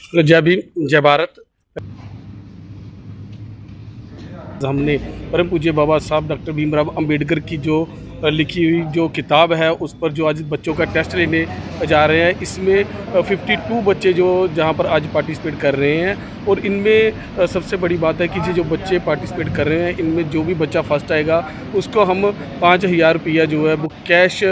जय भीम, जय भारत। हमने परम पूज्य बाबा साहब डॉक्टर भीमराव अंबेडकर की जो लिखी हुई जो किताब है उस पर जो आज बच्चों का टेस्ट लेने जा रहे हैं, इसमें 52 बच्चे जो जहां पर आज पार्टिसिपेट कर रहे हैं। और इनमें सबसे बड़ी बात है कि जो बच्चे पार्टिसिपेट कर रहे हैं, इनमें जो भी बच्चा फर्स्ट आएगा उसको हम 5,000 रुपया जो है वो कैश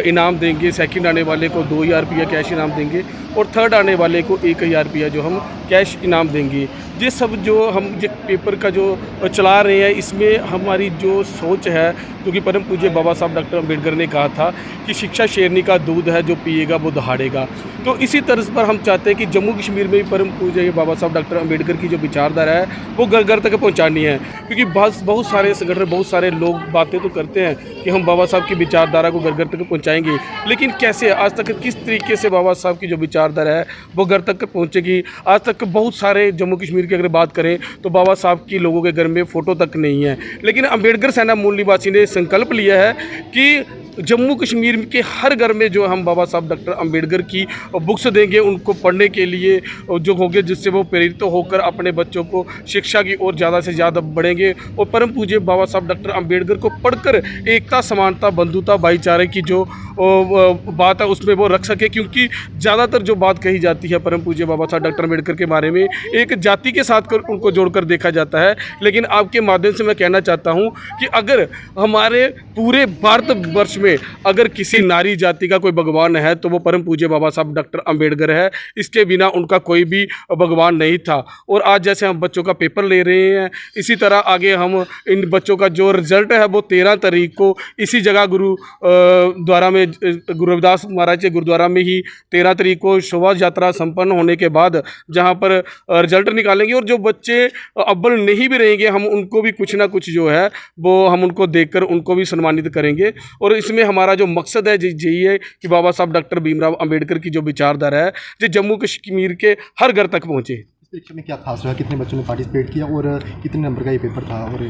इनाम देंगे। सेकंड आने वाले को 2,000 रुपया कैश इनाम देंगे और थर्ड आने वाले को 1,000 रुपया जो हम कैश इनाम देंगे। ये सब जो हम ये पेपर का जो चला रहे हैं, इसमें हमारी जो सोच है, क्योंकि परम पूज्य बाबा साहब डॉक्टर अंबेडकर ने कहा था कि शिक्षा शेरनी का दूध है, जो पिएगा वो दहाड़ेगा। तो इसी तर्ज पर हम चाहते हैं कि जम्मू कश्मीर में भी परम पूज्य बाबा साहब डॉक्टर अंबेडकर की जो विचारधारा है वो घर घर तक पहुंचानी है। क्योंकि बहुत सारे संगठन, बहुत सारे लोग बातें तो करते हैं कि हम बाबा साहब की विचारधारा को घर घर तक पहुँचाएँगे, लेकिन कैसे, आज तक किस तरीके से बाबा साहब की जो विचारधारा है वो घर तक पहुँचेगी। आज तक बहुत सारे जम्मू कश्मीर की अगर बात करें तो बाबा साहब की लोगों के घर में फ़ोटो तक नहीं है। लेकिन अंबेडकर सेना मूल निवासी ने संकल्प लिया है कि जम्मू कश्मीर के हर घर में जो हम बाबा साहब डॉक्टर अंबेडकर की बुक्स देंगे उनको पढ़ने के लिए, जो होंगे जिससे वो प्रेरित होकर अपने बच्चों को शिक्षा की ओर ज़्यादा से ज़्यादा बढ़ेंगे। और परम पूज्य बाबा साहब डॉक्टर अंबेडकर को पढ़कर एकता, समानता, बंधुता, भाईचारे की जो बात है उसमें वो रख सके। क्योंकि ज़्यादातर जो बात कही जाती है परम पूज्य बाबा साहब डॉक्टर अंबेडकर के बारे में, एक जाति के साथ उनको जोड़कर देखा जाता है। लेकिन आपके माध्यम से मैं कहना चाहता हूँ कि अगर हमारे पूरे भारतवर्ष में अगर किसी नारी जाति का कोई भगवान है तो वो परम पूज्य बाबा साहब डॉक्टर अंबेडकर है। इसके बिना उनका कोई भी भगवान नहीं था। और आज जैसे हम बच्चों का पेपर ले रहे हैं, इसी तरह आगे हम इन बच्चों का जो रिजल्ट है वो 13 तारीख को इसी जगह गुरुद्वारा में, गुरु रविदास महाराज के गुरुद्वारा में ही 13 तारीख को शोभा यात्रा संपन्न होने के बाद जहाँ पर रिजल्ट निकालेंगे। और जो बच्चे अव्वल नहीं भी रहेंगे, हम उनको भी कुछ ना कुछ जो है वो हम उनको देकर उनको भी सम्मानित करेंगे। और इसमें हमारा जो मकसद है यही है कि बाबा साहब डॉक्टर भीमराव अंबेडकर की जो विचारधारा है जो जम्मू कश्मीर के हर घर तक पहुँचे। इस परीक्षा में क्या खास रहा, कितने बच्चों ने पार्टिसिपेट किया और कितने नंबर का ये पेपर था? और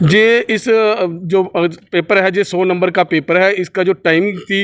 ये इस जो पेपर है, जो 100 नंबर का पेपर है, इसका जो टाइमिंग थी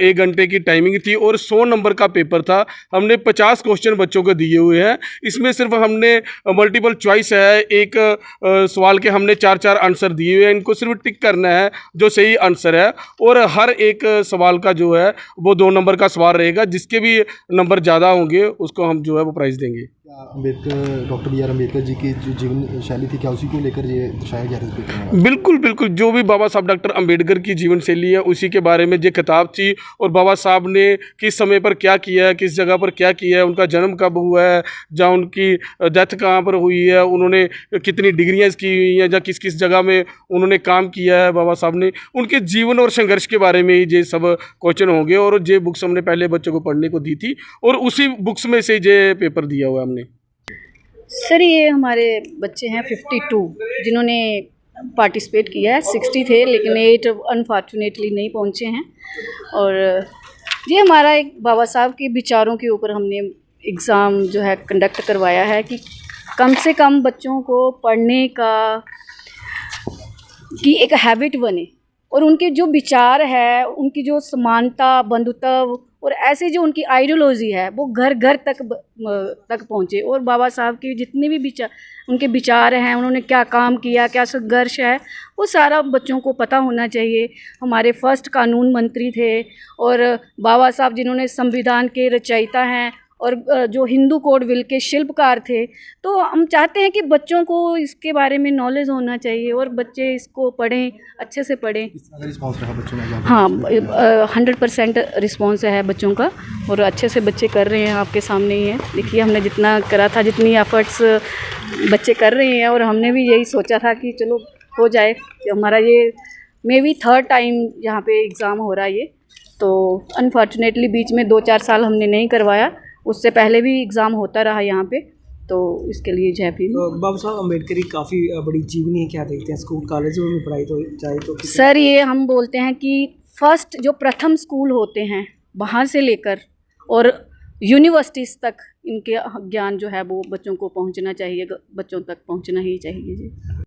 1 घंटे की टाइमिंग थी और 100 नंबर का पेपर था। हमने 50 क्वेश्चन बच्चों को दिए हुए हैं। इसमें सिर्फ हमने मल्टीपल चॉइस है, एक सवाल के हमने 4-4 आंसर दिए हुए हैं। इनको सिर्फ टिक करना है जो सही आंसर है। और हर एक सवाल का जो है वो 2 नंबर का सवाल रहेगा। जिसके भी नंबर ज़्यादा होंगे उसको हम जो है वो प्राइज़ देंगे। Ambedkar, doctor B R Ambedkar ji की जो जीवन शैली थी, क्या उसी को लेकर ये दर्शाया गया था? बिल्कुल बिल्कुल, जो भी बाबा साहब डॉक्टर अंबेडकर की जीवन शैली है उसी के बारे में ये किताब थी। और बाबा साहब ने किस समय पर क्या किया है, किस जगह पर क्या किया है, उनका जन्म कब हुआ है, जहाँ उनकी डेथ कहाँ पर हुई है, उन्होंने कितनी डिग्रियाँ की हुई हैं, या किस किस जगह में उन्होंने काम किया है बाबा साहब ने, उनके जीवन और संघर्ष के बारे में ही ये सब क्वेश्चन होंगे। और ये बुक्स हमने पहले बच्चों को पढ़ने को दी थी और उसी बुक्स में से ये पेपर दिया हुआ हमने। सर, ये हमारे बच्चे हैं 52 जिन्होंने पार्टिसिपेट किया है। 60 थे लेकिन 8 अनफॉर्चुनेटली नहीं पहुंचे हैं। और ये हमारा एक बाबा साहब के विचारों के ऊपर हमने एग्ज़ाम जो है कंडक्ट करवाया है कि कम से कम बच्चों को पढ़ने का की एक हैबिट बने और उनके जो विचार है, उनकी जो समानता, बंधुता और ऐसे जो उनकी आइडियोलॉजी है वो घर घर तक पहुँचे। और बाबा साहब के जितने भी उनके विचार हैं, उन्होंने क्या काम किया, क्या संघर्ष है, वो सारा बच्चों को पता होना चाहिए। हमारे फर्स्ट कानून मंत्री थे और बाबा साहब जिन्होंने संविधान के रचयिता हैं और जो हिंदू कोड बिल के शिल्पकार थे। तो हम चाहते हैं कि बच्चों को इसके बारे में नॉलेज होना चाहिए और बच्चे इसको पढ़ें, अच्छे से पढ़ें। रिस्पॉन्स रहा बच्चों में? हाँ, 100% रिस्पॉन्स है बच्चों का और अच्छे से बच्चे कर रहे हैं। आपके सामने ही है, देखिए हमने जितना करा था, जितनी एफर्ट्स बच्चे कर रहे हैं। और हमने भी यही सोचा था कि चलो हो जाए कि हमारा ये मे बी 3rd टाइम यहाँ पे एग्ज़ाम हो रहा है ये। तो अनफॉर्चुनेटली बीच में 2-4 साल हमने नहीं करवाया, उससे पहले भी एग्ज़ाम होता रहा यहाँ पे। तो इसके लिए जय भीम। तो बाबा साहब अम्बेडकर की काफ़ी बड़ी जीवनी है, क्या देखते हैं स्कूल कॉलेजों में पढ़ाई तो चाहे तो? सर, ये हम बोलते हैं कि फर्स्ट जो प्रथम स्कूल होते हैं वहाँ से लेकर और यूनिवर्सिटीज़ तक इनके ज्ञान जो है वो बच्चों को पहुँचना चाहिए, बच्चों तक पहुँचना ही चाहिए जी।